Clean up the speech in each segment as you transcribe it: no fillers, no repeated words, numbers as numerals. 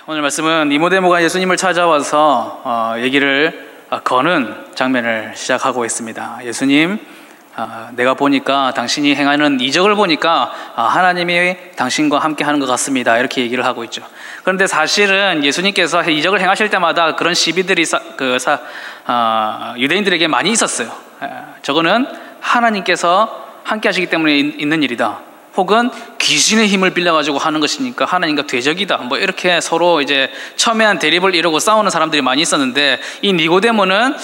오늘 말씀은 니고데모가 예수님을 찾아와서 얘기를 거는 장면을 시작하고 있습니다. 예수님, 내가 보니까 당신이 행하는 이적을 보니까 하나님이 당신과 함께 하는 것 같습니다. 이렇게 얘기를 하고 있죠. 그런데 사실은 예수님께서 이적을 행하실 때마다 그런 시비들이 유대인들에게 많이 있었어요. 저거는 하나님께서 함께 하시기 때문에 있는 일이다. 혹은 귀신의 힘을 빌려가지고 하는 것이니까 하나님과 대적이다. 뭐 이렇게 서로 이제 첨예한 대립을 이루고 싸우는 사람들이 많이 있었는데, 이 니고데모는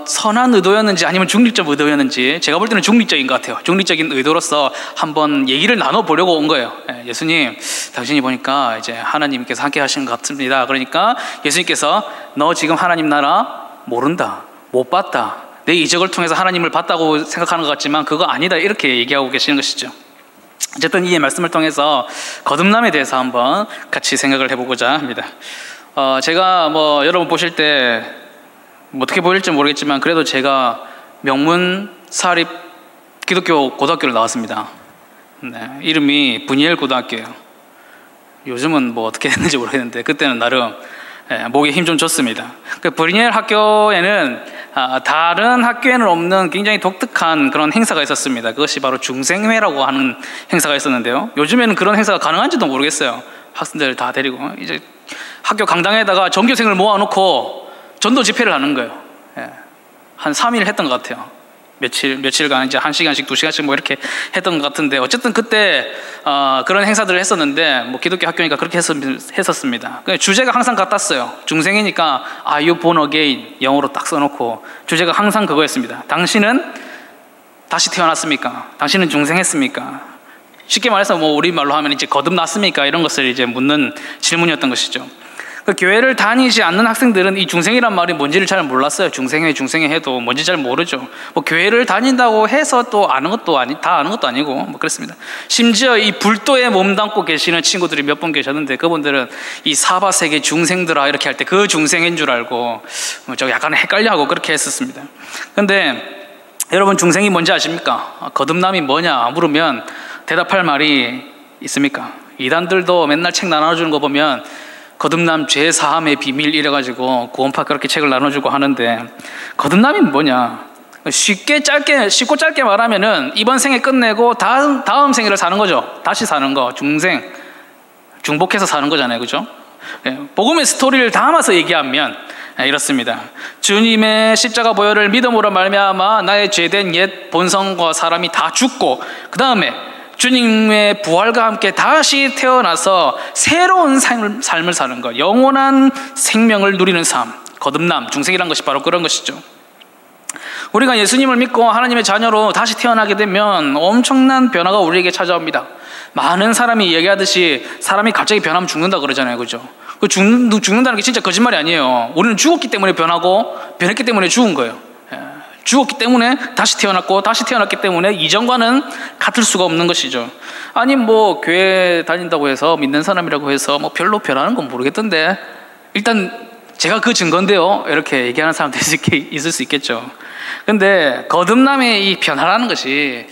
선한 의도였는지 아니면 중립적 의도였는지, 제가 볼 때는 중립적인 것 같아요. 중립적인 의도로서 한번 얘기를 나눠보려고 온 거예요. 예수님, 당신이 보니까 이제 하나님께서 함께 하시는 것 같습니다. 그러니까 예수님께서 너 지금 하나님 나라 모른다, 못 봤다, 내 이적을 통해서 하나님을 봤다고 생각하는 것 같지만 그거 아니다, 이렇게 얘기하고 계시는 것이죠. 어쨌든 이 말씀을 통해서 거듭남에 대해서 한번 같이 생각을 해보고자 합니다. 제가 뭐 여러분 보실 때 어떻게 보일지 모르겠지만 그래도 제가 명문 사립 기독교 고등학교를 나왔습니다. 이름이 브니엘 고등학교예요. 요즘은 뭐 어떻게 됐는지 모르겠는데 그때는 나름 목에 힘 좀 줬습니다. 그 브니엘 학교에는 다른 학교에는 없는 굉장히 독특한 그런 행사가 있었습니다. 그것이 바로 중생회라고 하는 행사가 있었는데요. 요즘에는 그런 행사가 가능한지도 모르겠어요. 학생들 다 데리고 이제 학교 강당에다가 전교생을 모아놓고 전도 집회를 하는 거예요. 한 3일 했던 것 같아요. 며칠간 이제 1시간씩 2시간씩 뭐 이렇게 했던 것 같은데, 어쨌든 그때 그런 행사들을 했었는데, 뭐 기독교 학교니까 그렇게 했었습니다. 주제가 항상 같았어요. 중생이니까 Are you born again? 영어로 딱 써놓고 주제가 항상 그거였습니다. 당신은 다시 태어났습니까? 당신은 중생했습니까? 쉽게 말해서 뭐 우리말로 하면 이제 거듭났습니까? 이런 것을 이제 묻는 질문이었던 것이죠. 그 교회를 다니지 않는 학생들은 이 중생이란 말이 뭔지를 잘 몰랐어요. 중생회 해도 뭔지 잘 모르죠. 뭐 교회를 다닌다고 해서 또 다 아는 것도 아니고 뭐 그렇습니다. 심지어 이 불도에 몸담고 계시는 친구들이 몇 분 계셨는데, 그분들은 이 사바세계 중생들아 이렇게 할 때 그 중생인 줄 알고 저 약간 헷갈려하고 그렇게 했었습니다. 근데 여러분, 중생이 뭔지 아십니까? 거듭남이 뭐냐 물으면 대답할 말이 있습니까? 이단들도 맨날 책 나눠주는 거 보면 거듭남 죄사함의 비밀 이래가지고 구원파 그렇게 책을 나눠주고 하는데, 거듭남이 뭐냐? 쉽고 짧게 말하면은 이번 생에 끝내고 다음 생애를 사는 거죠. 다시 사는 거, 중복해서 사는 거잖아요, 그죠? 복음의 스토리를 담아서 얘기하면 이렇습니다. 주님의 십자가 보혈을 믿음으로 말미암아 나의 죄된 옛 본성과 사람이 다 죽고, 그 다음에 주님의 부활과 함께 다시 태어나서 새로운 삶을 사는 것, 영원한 생명을 누리는 삶, 거듭남, 중생이란 것이 바로 그런 것이죠. 우리가 예수님을 믿고 하나님의 자녀로 다시 태어나게 되면 엄청난 변화가 우리에게 찾아옵니다. 많은 사람이 얘기하듯이 사람이 갑자기 변하면 죽는다 그러잖아요, 그죠? 죽는다는 게 진짜 거짓말이 아니에요. 우리는 죽었기 때문에 변했기 때문에 죽은 거예요. 죽었기 때문에 다시 태어났기 때문에 이전과는 같을 수가 없는 것이죠. 아니 뭐 교회 다닌다고 해서, 믿는 사람이라고 해서 뭐 별로 변하는 건 모르겠던데 일단 제가 그 증거인데요, 이렇게 얘기하는 사람들이 있을 수 있겠죠. 근데 거듭남의 이 변화라는 것이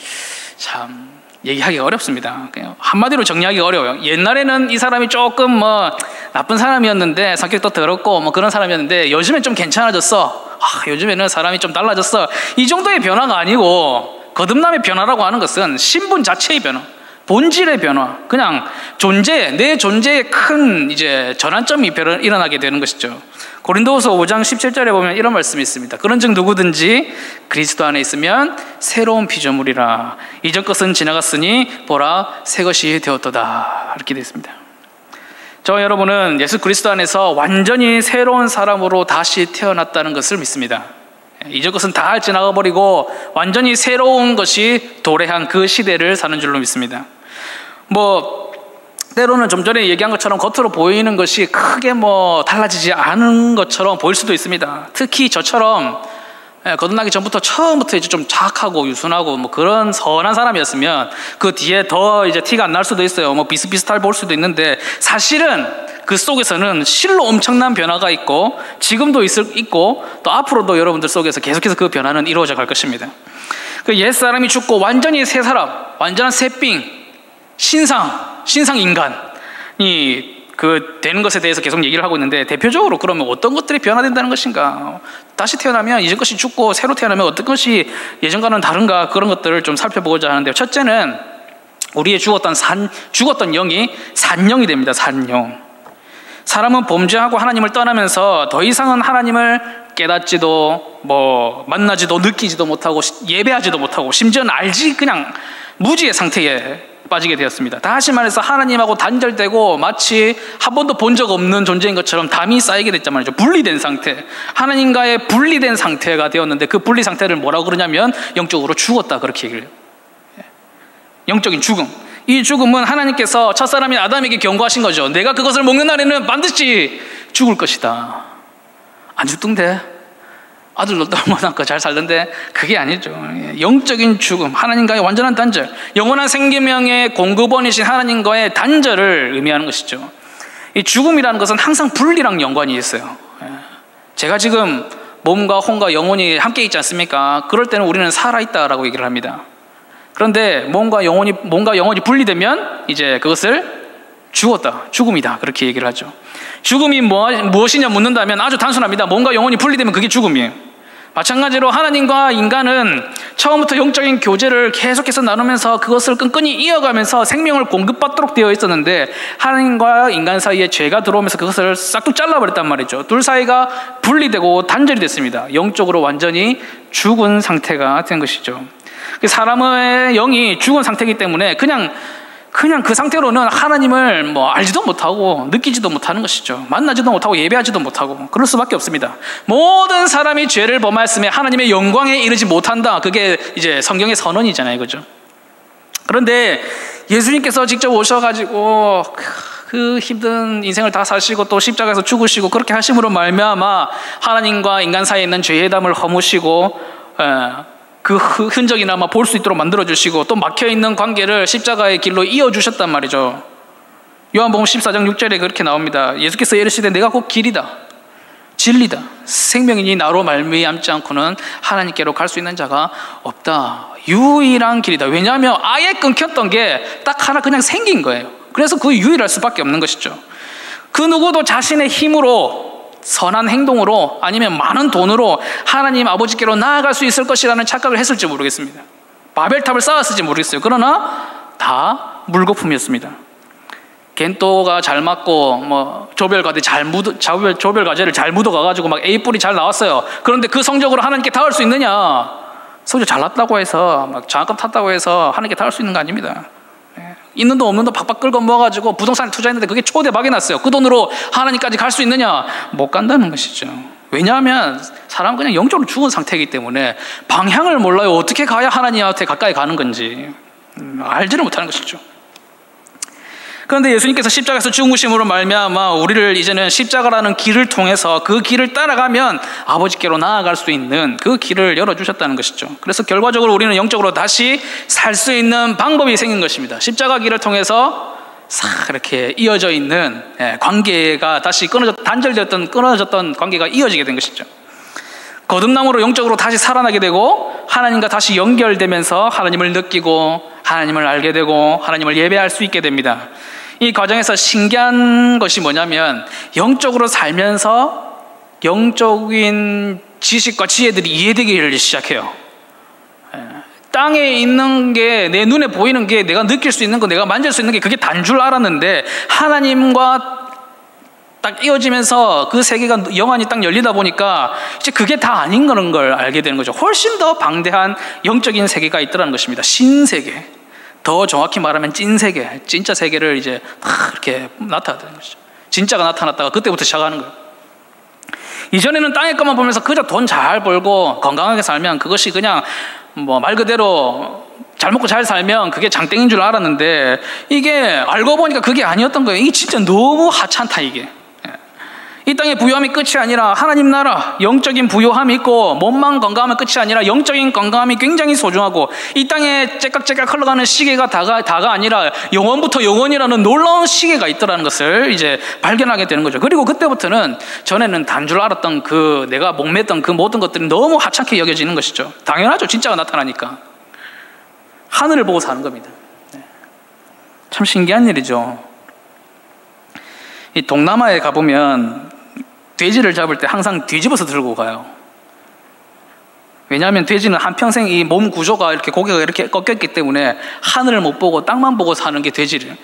참 얘기하기가 어렵습니다. 그냥 한마디로 정리하기가 어려워요. 옛날에는 이 사람이 조금 뭐 나쁜 사람이었는데, 성격도 더럽고 뭐 그런 사람이었는데 요즘엔 좀 괜찮아졌어. 요즘에는 사람이 좀 달라졌어. 이 정도의 변화가 아니고, 거듭남의 변화라고 하는 것은 신분 자체의 변화, 본질의 변화, 그냥 내 존재에 큰 이제 전환점이 일어나게 되는 것이죠. 고린도후서 5장 17절에 보면 이런 말씀이 있습니다. 그런즉 누구든지 그리스도 안에 있으면 새로운 피조물이라, 이전 것은 지나갔으니 보라 새 것이 되었도다, 이렇게 되어 있습니다. 저와 여러분은 예수 그리스도 안에서 완전히 새로운 사람으로 다시 태어났다는 것을 믿습니다. 이전 것은 다 지나가 버리고 완전히 새로운 것이 도래한 그 시대를 사는 줄로 믿습니다. 뭐 때로는 좀 전에 얘기한 것처럼 겉으로 보이는 것이 크게 뭐 달라지지 않은 것처럼 보일 수도 있습니다. 특히 저처럼 거듭나기 전부터 처음부터 이제 좀 착하고 유순하고 뭐 그런 선한 사람이었으면 그 뒤에 더 이제 티가 안 날 수도 있어요. 뭐 비슷비슷할 볼 수도 있는데, 사실은 그 속에서는 실로 엄청난 변화가 있고 지금도 있고 또 앞으로도 여러분들 속에서 계속해서 그 변화는 이루어져 갈 것입니다. 그 옛사람이 죽고 완전히 새 사람, 완전한 새삥, 신상 인간이 되는 것에 대해서 계속 얘기를 하고 있는데, 대표적으로 그러면 어떤 것들이 변화된다는 것인가? 다시 태어나면 이전 것이 죽고 새로 태어나면 어떤 것이 예전과는 다른가? 그런 것들을 좀 살펴보고자 하는데요. 첫째는 우리의 죽었던 영이 산영이 됩니다. 산영. 사람은 범죄하고 하나님을 떠나면서 더 이상은 하나님을 깨닫지도 만나지도 느끼지도 못하고 예배하지도 못하고 심지어는 그냥 무지의 상태에 빠지게 되었습니다. 다시 말해서 하나님하고 단절되고 마치 한 번도 본 적 없는 존재인 것처럼 담이 쌓이게 됐단 말이죠. 분리된 상태, 하나님과의 분리된 상태가 되었는데, 그 분리 상태를 뭐라고 그러냐면 영적으로 죽었다, 그렇게 얘기를 해요. 영적인 죽음. 이 죽음은 하나님께서 첫사람인 아담에게 경고하신 거죠. 내가 그것을 먹는 날에는 반드시 죽을 것이다. 안 죽던데, 아들도 얼마나 잘 살던데. 그게 아니죠. 영적인 죽음, 하나님과의 완전한 단절, 영원한 생명의 공급원이신 하나님과의 단절을 의미하는 것이죠. 이 죽음이라는 것은 항상 분리랑 연관이 있어요. 제가 지금 몸과 혼과 영혼이 함께 있지 않습니까? 그럴 때는 우리는 살아있다라고 얘기를 합니다. 그런데 몸과 영혼이 분리되면 이제 그것을 죽었다, 죽음이다, 그렇게 얘기를 하죠. 죽음이 무엇이냐 묻는다면 아주 단순합니다. 몸과 영혼이 분리되면 그게 죽음이에요. 마찬가지로 하나님과 인간은 처음부터 영적인 교제를 계속해서 나누면서 그것을 끈끈이 이어가면서 생명을 공급받도록 되어 있었는데, 하나님과 인간 사이에 죄가 들어오면서 그것을 싹둑 잘라버렸단 말이죠. 둘 사이가 분리되고 단절이 됐습니다. 영적으로 완전히 죽은 상태가 된 것이죠. 사람의 영이 죽은 상태이기 때문에 그냥 그 상태로는 하나님을 알지도 못하고 느끼지도 못하는 것이죠. 만나지도 못하고 예배하지도 못하고 그럴 수밖에 없습니다. 모든 사람이 죄를 범하였으며 하나님의 영광에 이르지 못한다. 그게 이제 성경의 선언이잖아요, 그죠? 그런데 예수님께서 직접 오셔가지고 그 힘든 인생을 다 사시고 또 십자가에서 죽으시고 그렇게 하심으로 말미암아 하나님과 인간 사이에 있는 죄의담을 허무시고 그 흔적이나마 볼 수 있도록 만들어주시고, 또 막혀있는 관계를 십자가의 길로 이어주셨단 말이죠. 요한복음 14장 6절에 그렇게 나옵니다. 예수께서 이르시되 내가 곧 길이다, 진리다, 생명이니 나로 말미암지 않고는 하나님께로 갈 수 있는 자가 없다. 유일한 길이다. 왜냐하면 아예 끊겼던 게 딱 하나 그냥 생긴 거예요. 그래서 그 유일할 수밖에 없는 것이죠. 그 누구도 자신의 힘으로, 선한 행동으로, 아니면 많은 돈으로 하나님 아버지께로 나아갈 수 있을 것이라는 착각을 했을지 모르겠습니다. 바벨탑을 쌓았을지 모르겠어요. 그러나 다 물거품이었습니다. 겐또가 잘 맞고 조별과제를 잘 묻어가가지고 막 A 뿔이 잘 나왔어요. 그런데 그 성적으로 하나님께 닿을 수 있느냐? 성적 잘 났다고 해서 막 장학금 탔다고 해서 하나님께 닿을 수 있는 거 아닙니다. 있는 돈 없는 돈 박박 끌고 모아가지고 부동산에 투자했는데 그게 초대박이 났어요. 그 돈으로 하나님까지 갈 수 있느냐? 못 간다는 것이죠. 왜냐하면 사람은 그냥 영적으로 죽은 상태이기 때문에 방향을 몰라요. 어떻게 가야 하나님한테 가까이 가는 건지 알지를 못하는 것이죠. 그런데 예수님께서 십자가에서 죽으심으로 말미암아 우리를 이제는 십자가라는 길을 통해서 그 길을 따라가면 아버지께로 나아갈 수 있는 그 길을 열어주셨다는 것이죠. 그래서 결과적으로 우리는 영적으로 다시 살 수 있는 방법이 생긴 것입니다. 십자가 길을 통해서 이렇게 이어져 있는 관계가 다시 끊어졌던 관계가 이어지게 된 것이죠. 거듭남으로 영적으로 다시 살아나게 되고 하나님과 다시 연결되면서 하나님을 느끼고 하나님을 알게 되고 하나님을 예배할 수 있게 됩니다. 이 과정에서 신기한 것이 뭐냐면 영적으로 살면서 영적인 지식과 지혜들이 이해되기 시작해요. 땅에 있는 게, 내 눈에 보이는 게, 내가 느낄 수 있는 거, 내가 만질 수 있는 게 그게 단 줄 알았는데 하나님과 딱 이어지면서 그 세계가 영안이 딱 열리다 보니까 이제 그게 다 아닌 걸 알게 되는 거죠. 훨씬 더 방대한 영적인 세계가 있더라는 것입니다. 신세계, 더 정확히 말하면 찐세계, 진짜 세계를 이제 이렇게 나타나는 것이죠. 진짜가 나타났다가 그때부터 시작하는 거예요. 이전에는 땅의 것만 보면서 그저 돈 잘 벌고 건강하게 살면 그것이 그냥 말 그대로 잘 먹고 잘 살면 그게 장땡인 줄 알았는데 이게 알고 보니까 그게 아니었던 거예요. 이게 진짜 너무 하찮다 이게. 이 땅의 부유함이 끝이 아니라 하나님 나라 영적인 부유함이 있고, 몸만 건강하면 끝이 아니라 영적인 건강함이 굉장히 소중하고, 이 땅에 째깍째깍 흘러가는 시계가 다가 아니라 영원부터 영원이라는 놀라운 시계가 있더라는 것을 이제 발견하게 되는 거죠. 그리고 그때부터는 전에는 단 줄 알았던 내가 목맸던 그 모든 것들이 너무 하찮게 여겨지는 것이죠. 당연하죠. 진짜가 나타나니까. 하늘을 보고 사는 겁니다. 참 신기한 일이죠. 이 동남아에 가보면 돼지를 잡을 때 항상 뒤집어서 들고 가요. 왜냐하면 돼지는 한평생 이 몸 구조가 이렇게 고개가 이렇게 꺾였기 때문에 하늘을 못 보고 땅만 보고 사는 게 돼지래요.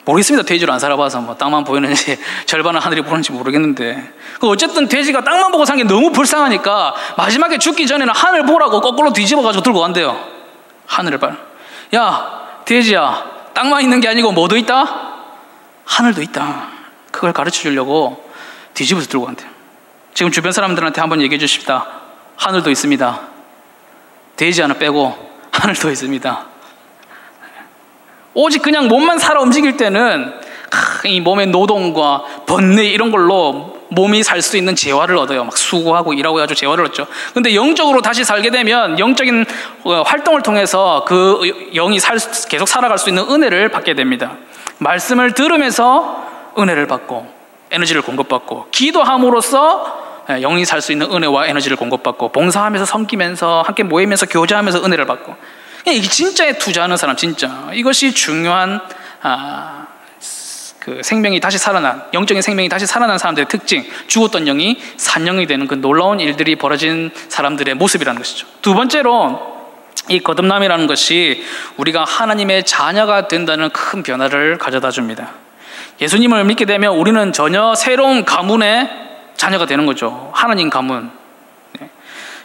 모르겠습니다. 돼지를 안 살아봐서 뭐 땅만 보이는지 절반은 하늘이 보는지 모르겠는데, 어쨌든 돼지가 땅만 보고 사는 게 너무 불쌍하니까 마지막에 죽기 전에는 하늘 보라고 거꾸로 뒤집어가지고 들고 간대요. 하늘을 봐. 야 돼지야, 땅만 있는 게 아니고 뭐도 있다? 하늘도 있다. 그걸 가르쳐 주려고 뒤집어서 들고 간대요. 지금 주변 사람들한테 한번 얘기해 주십시다. 하늘도 있습니다. 돼지 하나 빼고 하늘도 있습니다. 오직 그냥 몸만 살아 움직일 때는 이 몸의 노동과 번뇌 이런 걸로 몸이 살 수 있는 재화를 얻어요. 막 수고하고 일하고 해가지고 재화를 얻죠. 근데 영적으로 다시 살게 되면 영적인 활동을 통해서 그 영이 계속 살아갈 수 있는 은혜를 받게 됩니다. 말씀을 들으면서 은혜를 받고 에너지를 공급받고, 기도함으로써 영이 살 수 있는 은혜와 에너지를 공급받고, 봉사하면서 섬기면서 함께 모이면서 교제하면서 은혜를 받고, 이게 진짜에 투자하는 사람, 진짜 이것이 중요한 그 생명이 다시 살아난, 영적인 생명이 다시 살아난 사람들의 특징, 죽었던 영이 산 영이 되는 그 놀라운 일들이 벌어진 사람들의 모습이라는 것이죠. 두 번째로, 이 거듭남이라는 것이 우리가 하나님의 자녀가 된다는 큰 변화를 가져다 줍니다. 예수님을 믿게 되면 우리는 전혀 새로운 가문의 자녀가 되는 거죠. 하나님 가문.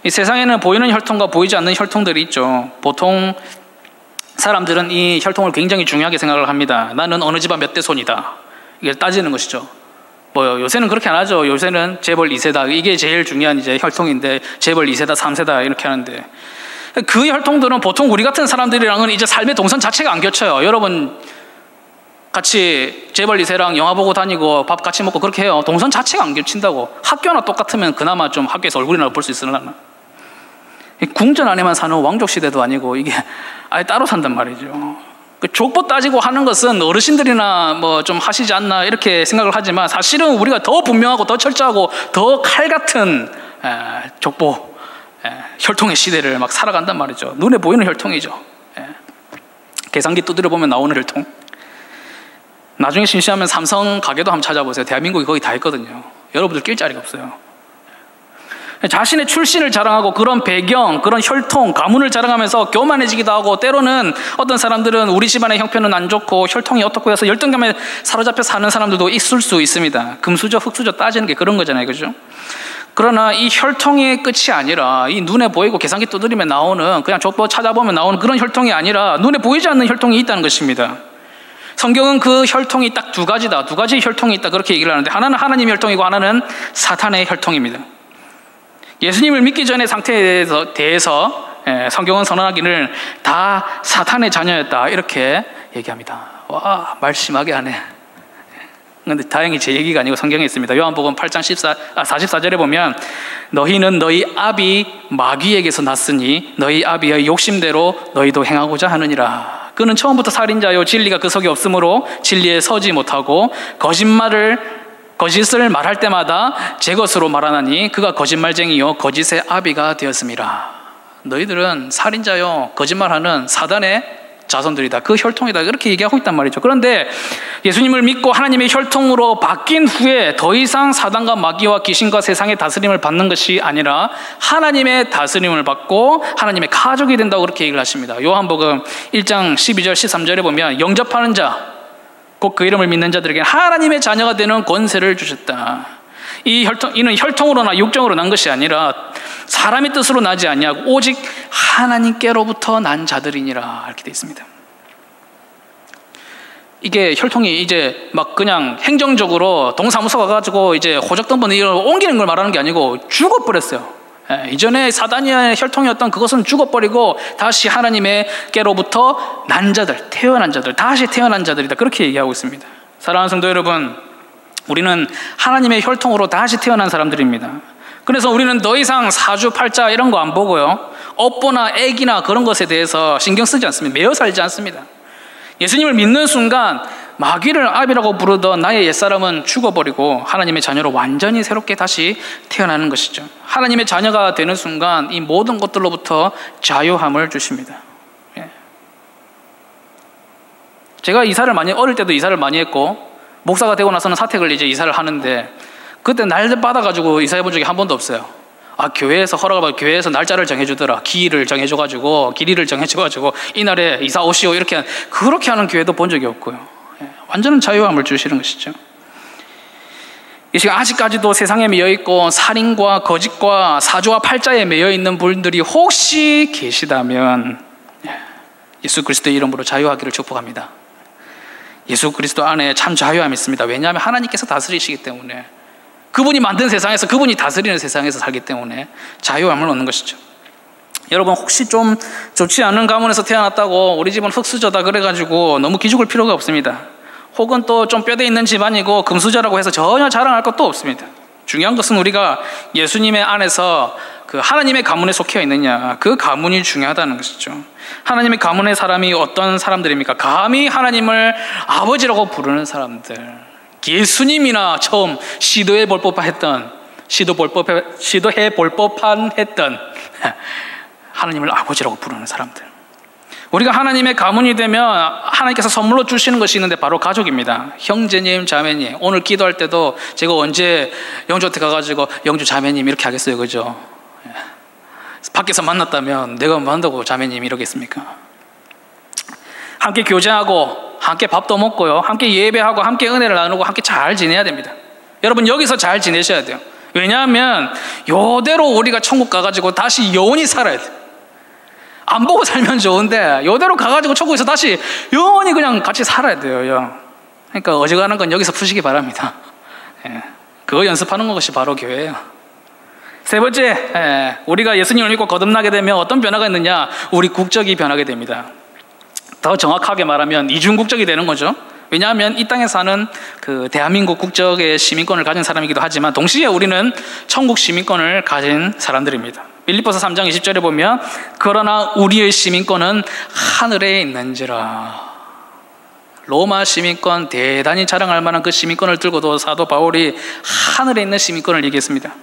이 세상에는 보이는 혈통과 보이지 않는 혈통들이 있죠. 보통 사람들은 이 혈통을 굉장히 중요하게 생각을 합니다. 나는 어느 집안 몇 대 손이다, 이게 따지는 것이죠. 뭐 요새는 그렇게 안 하죠. 요새는 재벌 2세다, 이게 제일 중요한 이제 혈통인데, 재벌 2세다 3세다 이렇게 하는데, 그 혈통들은 보통 우리 같은 사람들이랑은 이제 삶의 동선 자체가 안 겹쳐요. 여러분 같이 재벌 2세랑 영화 보고 다니고 밥 같이 먹고 그렇게 해요. 동선 자체가 안 겹친다고. 학교나 똑같으면 그나마 좀 학교에서 얼굴이나 볼 수 있으려나. 궁전 안에만 사는 왕족 시대도 아니고 이게 아예 따로 산단 말이죠. 그 족보 따지고 하는 것은 어르신들이나 뭐 좀 하시지 않나 이렇게 생각을 하지만, 사실은 우리가 더 분명하고 더 철저하고 더 칼 같은 족보, 혈통의 시대를 막 살아간단 말이죠. 눈에 보이는 혈통이죠. 계산기 두드려 보면 나오는 혈통. 나중에 심심하면 삼성 가게도 한번 찾아보세요. 대한민국이 거의 다 있거든요. 여러분들 낄 자리가 없어요. 자신의 출신을 자랑하고 그런 배경, 그런 혈통, 가문을 자랑하면서 교만해지기도 하고, 때로는 어떤 사람들은 우리 집안의 형편은 안 좋고 혈통이 어떻고 해서 열등감에 사로잡혀 사는 사람들도 있을 수 있습니다. 금수저, 흙수저 따지는 게 그런 거잖아요. 그죠? 그러나 이 혈통의 끝이 아니라, 이 눈에 보이고 계산기 두드리면 나오는, 그냥 족보 찾아보면 나오는 그런 혈통이 아니라 눈에 보이지 않는 혈통이 있다는 것입니다. 성경은 그 혈통이 딱 두 가지다, 두 가지 혈통이 있다, 그렇게 얘기를 하는데, 하나는 하나님의 혈통이고 하나는 사탄의 혈통입니다. 예수님을 믿기 전의 상태에 대해서 성경은 선언하기를 다 사탄의 자녀였다, 이렇게 얘기합니다. 와, 말 심하게 하네. 그런데 다행히 제 얘기가 아니고 성경에 있습니다. 요한복음 8장 44절에 보면, 너희는 너희 아비 마귀에게서 났으니 너희 아비의 욕심대로 너희도 행하고자 하느니라. 그는 처음부터 살인자요, 진리가 그 속에 없으므로 진리에 서지 못하고 거짓을 말할 때마다 제 것으로 말하나니 그가 거짓말쟁이요 거짓의 아비가 되었습니다. 너희들은 살인자요, 거짓말하는 사단의 자손들이다, 그 혈통이다, 그렇게 얘기하고 있단 말이죠. 그런데 예수님을 믿고 하나님의 혈통으로 바뀐 후에 더 이상 사단과 마귀와 귀신과 세상의 다스림을 받는 것이 아니라 하나님의 다스림을 받고 하나님의 가족이 된다고 그렇게 얘기를 하십니다. 요한복음 1장 12절 13절에 보면, 영접하는 자, 곧 그 이름을 믿는 자들에게 하나님의 자녀가 되는 권세를 주셨다. 이는 혈통으로나 육정으로 난 것이 아니라 사람의 뜻으로 나지 아니하고 오직 하나님께로부터 난 자들이니라, 이렇게 되어 있습니다. 이게 혈통이 이제 막 그냥 행정적으로 동사무소 가가지고 이제 호적등본 이걸 옮기는 걸 말하는 게 아니고 죽어버렸어요. 이전에 사단의 혈통이었던 그것은 죽어버리고 다시 하나님께로부터 난 자들, 태어난 자들, 다시 태어난 자들이다, 그렇게 얘기하고 있습니다. 사랑하는 성도 여러분, 우리는 하나님의 혈통으로 다시 태어난 사람들입니다. 그래서 우리는 더 이상 사주팔자 이런 거 안 보고요, 업보나 애기나 그런 것에 대해서 신경 쓰지 않습니다. 매여 살지 않습니다. 예수님을 믿는 순간 마귀를 아비라고 부르던 나의 옛사람은 죽어버리고 하나님의 자녀로 완전히 새롭게 다시 태어나는 것이죠. 하나님의 자녀가 되는 순간 이 모든 것들로부터 자유함을 주십니다. 제가 어릴 때도 이사를 많이 했고, 목사가 되고 나서는 사택을 이제 이사를 하는데 그때 날 받아가지고 이사해 본 적이 한 번도 없어요. 교회에서 허락을 받고 교회에서 날짜를 정해주더라. 길이를 정해줘가지고 이날에 이사 오시오 이렇게 그렇게 하는 교회도 본 적이 없고요. 완전한 자유함을 주시는 것이죠. 이 시간 아직까지도 세상에 매여있고 살인과 거짓과 사주와 팔자에 매여있는 분들이 혹시 계시다면 예수 그리스도의 이름으로 자유하기를 축복합니다. 예수 그리스도 안에 참 자유함이 있습니다. 왜냐하면 하나님께서 다스리시기 때문에, 그분이 만든 세상에서, 그분이 다스리는 세상에서 살기 때문에 자유함을 얻는 것이죠. 여러분, 혹시 좀 좋지 않은 가문에서 태어났다고 우리 집은 흙수저다 그래가지고 너무 기죽을 필요가 없습니다. 혹은 또 좀 뼈대 있는 집안이고 금수저라고 해서 전혀 자랑할 것도 없습니다. 중요한 것은 우리가 예수님의 안에서 그 하나님의 가문에 속해 있느냐, 그 가문이 중요하다는 것이죠. 하나님의 가문의 사람이 어떤 사람들입니까? 감히 하나님을 아버지라고 부르는 사람들. 예수님이나 처음 시도해 볼 법한 했던 하나님을 아버지라고 부르는 사람들. 우리가 하나님의 가문이 되면 하나님께서 선물로 주시는 것이 있는데 바로 가족입니다. 형제님, 자매님. 오늘 기도할 때도 제가 언제 영주한테 가가지고 영주 자매님 이렇게 하겠어요, 그죠? 밖에서 만났다면 내가 만나고 자매님 이러겠습니까? 함께 교제하고 함께 밥도 먹고요, 함께 예배하고 함께 은혜를 나누고 함께 잘 지내야 됩니다. 여러분, 여기서 잘 지내셔야 돼요. 왜냐하면 이대로 우리가 천국 가가지고 다시 영원히 살아야 돼요. 안 보고 살면 좋은데 이대로 가가지고 천국에서 다시 영원히 그냥 같이 살아야 돼요. 그러니까 어지간한 건 여기서 푸시기 바랍니다. 그거 연습하는 것이 바로 교회예요. 세 번째, 우리가 예수님을 믿고 거듭나게 되면 어떤 변화가 있느냐? 우리 국적이 변하게 됩니다. 더 정확하게 말하면 이중국적이 되는 거죠. 왜냐하면 이 땅에 사는 그 대한민국 국적의 시민권을 가진 사람이기도 하지만 동시에 우리는 천국 시민권을 가진 사람들입니다. 빌립보서 3장 20절에 보면 그러나 우리의 시민권은 하늘에 있는지라. 로마 시민권, 대단히 자랑할 만한 그 시민권을 들고도 사도 바울이 하늘에 있는 시민권을 얘기했습니다.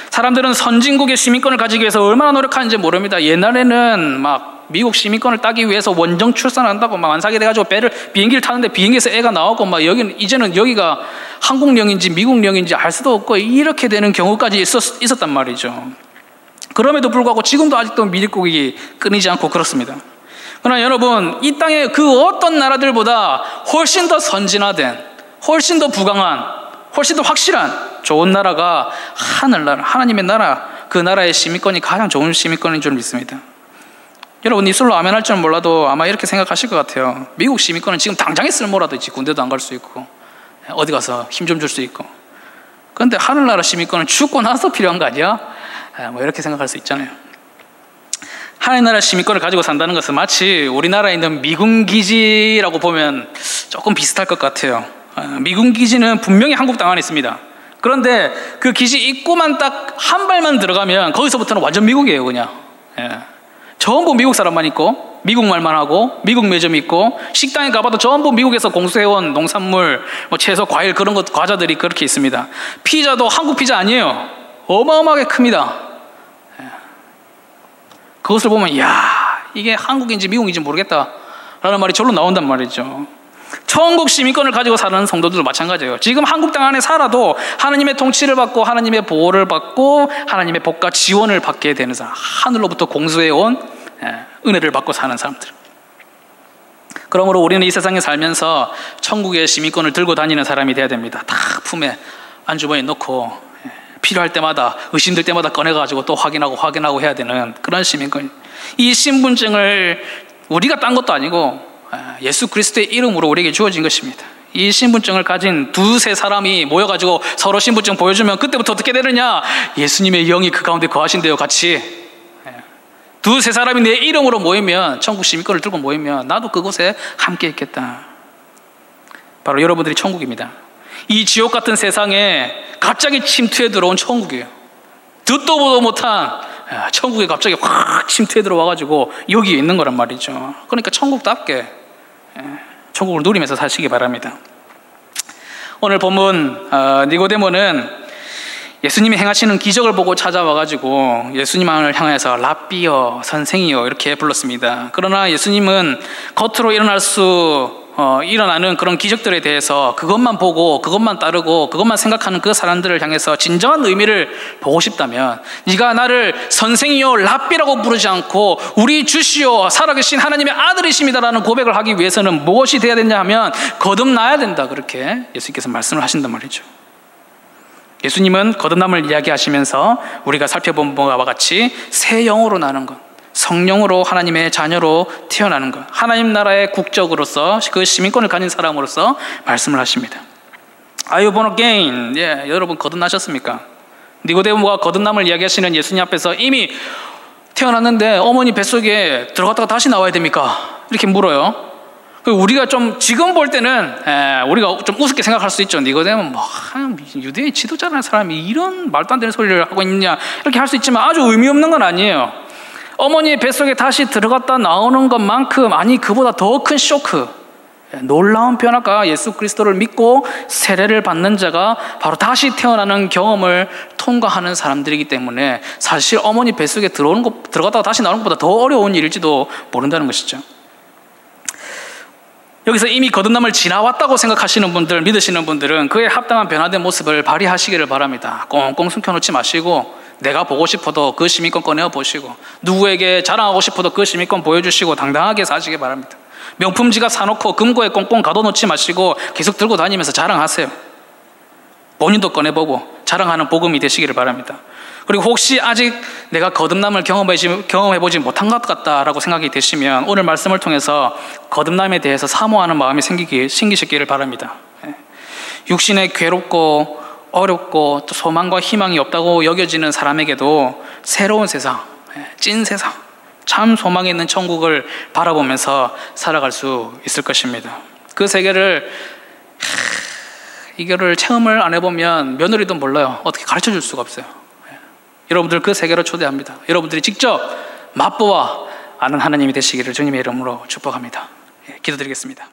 사람들은 선진국의 시민권을 가지기 위해서 얼마나 노력하는지 모릅니다. 옛날에는 막 미국 시민권을 따기 위해서 원정 출산한다고 막 안사게 돼가지고 비행기를 타는데 비행기에서 애가 나오고 막 이제는 여기가 한국령인지 미국령인지 알 수도 없고 이렇게 되는 경우까지 있었단 말이죠. 그럼에도 불구하고 지금도 아직도 미립국이 끊이지 않고 그렇습니다. 그러나 여러분, 이 땅의 그 어떤 나라들보다 훨씬 더 선진화된, 훨씬 더 부강한, 훨씬 더 확실한 좋은 나라가 하늘나라, 하나님의 나라, 그 나라의 시민권이 가장 좋은 시민권인 줄 믿습니다. 여러분, 입술로 아멘 할 줄 몰라도 아마 이렇게 생각하실 것 같아요. 미국 시민권은 지금 당장에 쓸모라도 있지, 군대도 안 갈 수 있고 어디 가서 힘 좀 줄 수 있고. 그런데 하늘나라 시민권은 죽고 나서 필요한 거 아니야? 뭐 이렇게 생각할 수 있잖아요. 하늘나라 시민권을 가지고 산다는 것은 마치 우리나라에 있는 미군 기지라고 보면 조금 비슷할 것 같아요. 미군 기지는 분명히 한국 땅 안에 있습니다. 그런데 그 기지 입구만 딱 한 발만 들어가면 거기서부터는 완전 미국이에요. 그냥 전부 미국 사람만 있고 미국 말만 하고 미국 매점이 있고 식당에 가봐도 전부 미국에서 공수해온 농산물, 뭐 채소, 과일 그런 것, 과자들이 그렇게 있습니다. 피자도 한국 피자 아니에요. 어마어마하게 큽니다. 그것을 보면 이야, 이게 한국인지 미국인지 모르겠다 라는 말이 절로 나온단 말이죠. 천국 시민권을 가지고 사는 성도들도 마찬가지예요. 지금 한국 땅 안에 살아도 하나님의 통치를 받고 하나님의 보호를 받고 하나님의 복과 지원을 받게 되는 사람, 하늘로부터 공수해온 은혜를 받고 사는 사람들. 그러므로 우리는 이 세상에 살면서 천국의 시민권을 들고 다니는 사람이 돼야 됩니다. 다 품에 안주머니에 넣고 필요할 때마다, 의심될 때마다 꺼내가지고 또 확인하고 해야 되는 그런 시민권. 이 신분증을 우리가 딴 것도 아니고 예수 그리스도의 이름으로 우리에게 주어진 것입니다. 이 신분증을 가진 두세 사람이 모여가지고 서로 신분증 보여주면 그때부터 어떻게 되느냐? 예수님의 영이 그 가운데 거하신대요. 같이 두세 사람이 내 이름으로 모이면, 천국 시민권을 들고 모이면 나도 그곳에 함께 있겠다. 바로 여러분들이 천국입니다. 이 지옥 같은 세상에 갑자기 침투해 들어온 천국이에요. 듣도 보도 못한 천국에 갑자기 확 침투해 들어와가지고 여기에 있는 거란 말이죠. 그러니까 천국답게 천국을 누리면서 사시기 바랍니다. 오늘 본문 니고데모는 예수님이 행하시는 기적을 보고 찾아와가지고 예수님을 향해서 랍비여, 선생이여 이렇게 불렀습니다. 그러나 예수님은 겉으로 일어날 수 일어나는 그런 기적들에 대해서 그것만 보고 그것만 따르고 그것만 생각하는 그 사람들을 향해서 진정한 의미를 보고 싶다면, 네가 나를 선생이요 랍비라고 부르지 않고 우리 주시오 살아계신 하나님의 아들이십니다라는 고백을 하기 위해서는 무엇이 돼야 되냐 하면 거듭나야 된다, 그렇게 예수님께서 말씀을 하신단 말이죠. 예수님은 거듭남을 이야기하시면서 우리가 살펴본 바와 같이 새 영으로 나는 것, 성령으로 하나님의 자녀로 태어나는 것, 하나님 나라의 국적으로서 그 시민권을 가진 사람으로서 말씀을 하십니다. Are you born again? 예, 여러분 거듭나셨습니까? 니고데모가 거듭남을 이야기하시는 예수님 앞에서 이미 태어났는데 어머니 뱃속에 들어갔다가 다시 나와야 됩니까? 이렇게 물어요. 우리가 좀 지금 볼 때는 우리가 좀 우습게 생각할 수 있죠. 니고데모 뭐 유대의 지도자라는 사람이 이런 말도 안 되는 소리를 하고 있느냐 이렇게 할 수 있지만 아주 의미 없는 건 아니에요. 어머니의 뱃속에 다시 들어갔다 나오는 것만큼, 아니 그보다 더 큰 쇼크, 놀라운 변화가 예수 그리스도를 믿고 세례를 받는 자가 바로 다시 태어나는 경험을 통과하는 사람들이기 때문에 사실 어머니 뱃속에 들어갔다가 다시 나오는 것보다 더 어려운 일일지도 모른다는 것이죠. 여기서 이미 거듭남을 지나왔다고 생각하시는 분들, 믿으시는 분들은 그에 합당한 변화된 모습을 발휘하시기를 바랍니다. 꽁꽁 숨겨놓지 마시고 내가 보고 싶어도 그 시민권 꺼내어 보시고 누구에게 자랑하고 싶어도 그 시민권 보여주시고 당당하게 사시기 바랍니다. 명품 지갑 사놓고 금고에 꽁꽁 가둬놓지 마시고 계속 들고 다니면서 자랑하세요. 본인도 꺼내보고 자랑하는 복음이 되시기를 바랍니다. 그리고 혹시 아직 내가 거듭남을 경험해보지 못한 것 같다라고 생각이 되시면 오늘 말씀을 통해서 거듭남에 대해서 사모하는 마음이 생기시기를 바랍니다. 육신에 괴롭고 어렵고 또 소망과 희망이 없다고 여겨지는 사람에게도 새로운 세상, 찐 세상, 참 소망이 있는 천국을 바라보면서 살아갈 수 있을 것입니다. 그 세계를 이거를 체험을 안 해보면 며느리도 몰라요. 어떻게 가르쳐 줄 수가 없어요. 여러분들 그 세계로 초대합니다. 여러분들이 직접 맛보아 아는 하나님이 되시기를 주님의 이름으로 축복합니다. 기도드리겠습니다.